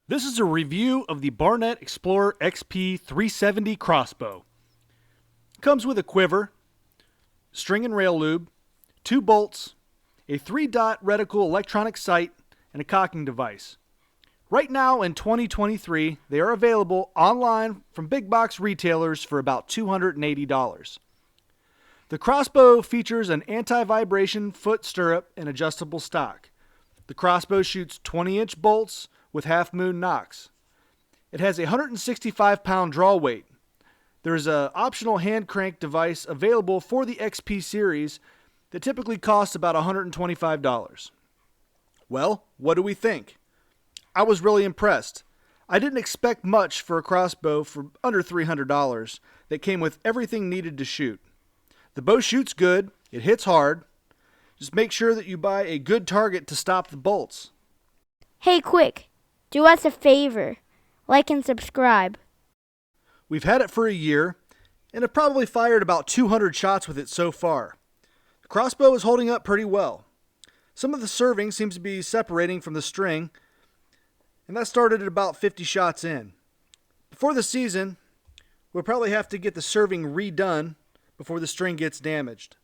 This is a review of the Barnett Explorer XP370 crossbow. It comes with a quiver, string and rail lube, 2 bolts, a 3-dot reticle electronic sight, and a cocking device. Right now in 2023, they are available online from big box retailers for about $280. The crossbow features an anti-vibration foot stirrup and adjustable stock. The crossbow shoots 20-inch bolts with half-moon nocks. It has a 165-pound draw weight. There is an optional hand crank device available for the XP series that typically costs about $125. Well, what do we think? I was really impressed. I didn't expect much for a crossbow for under $300 that came with everything needed to shoot. The bow shoots good, it hits hard. Just make sure that you buy a good target to stop the bolts. Hey, quick, do us a favor. Like and subscribe. We've had it for a year, and have probably fired about 200 shots with it so far. The crossbow is holding up pretty well. Some of the serving seems to be separating from the string, and that started at about 50 shots in. Before the season, we'll probably have to get the serving redone before the string gets damaged.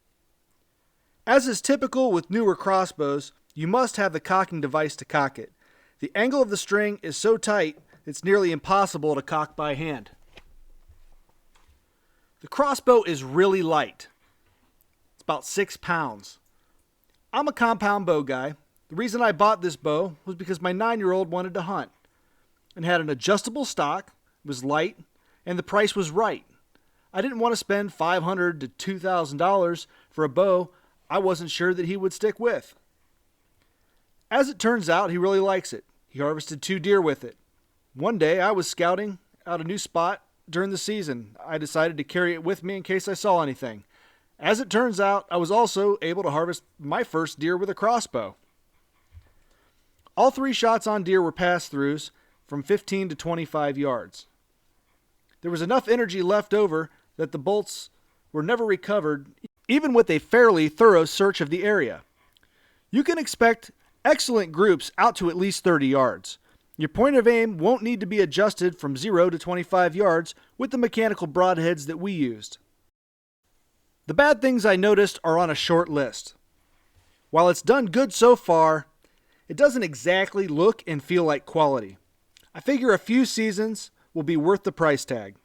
As is typical with newer crossbows, you must have the cocking device to cock it. The angle of the string is so tight, it's nearly impossible to cock by hand. The crossbow is really light. It's about 6 pounds. I'm a compound bow guy. The reason I bought this bow was because my 9-year-old wanted to hunt and had an adjustable stock, was light, and the price was right. I didn't want to spend $500 to $2,000 for a bow I wasn't sure that he would stick with. As it turns out, he really likes it. He harvested 2 deer with it. One day I was scouting out a new spot during the season. I decided to carry it with me in case I saw anything. As it turns out, I was also able to harvest my first deer with a crossbow. All 3 shots on deer were pass-throughs from 15 to 25 yards. There was enough energy left over that the bolts were never recovered, even with a fairly thorough search of the area. You can expect excellent groups out to at least 30 yards. Your point of aim won't need to be adjusted from 0 to 25 yards with the mechanical broadheads that we used. The bad things I noticed are on a short list. While it's done good so far, it doesn't exactly look and feel like quality. I figure a few seasons will be worth the price tag.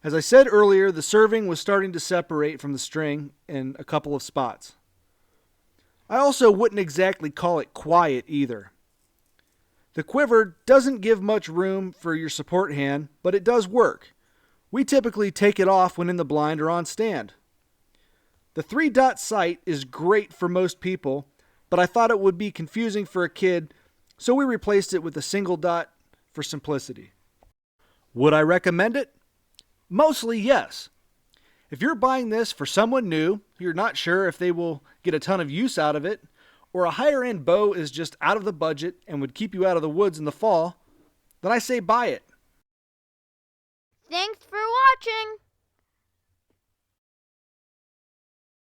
As I said earlier, the serving was starting to separate from the string in a couple of spots. I also wouldn't exactly call it quiet either. The quiver doesn't give much room for your support hand, but it does work. We typically take it off when in the blind or on stand. The 3-dot sight is great for most people, but I thought it would be confusing for a kid, so we replaced it with a single dot for simplicity. Would I recommend it? Mostly yes. If you're buying this for someone new, you're not sure if they will get a ton of use out of it, or a higher end bow is just out of the budget and would keep you out of the woods in the fall, then I say buy it. Thanks for watching.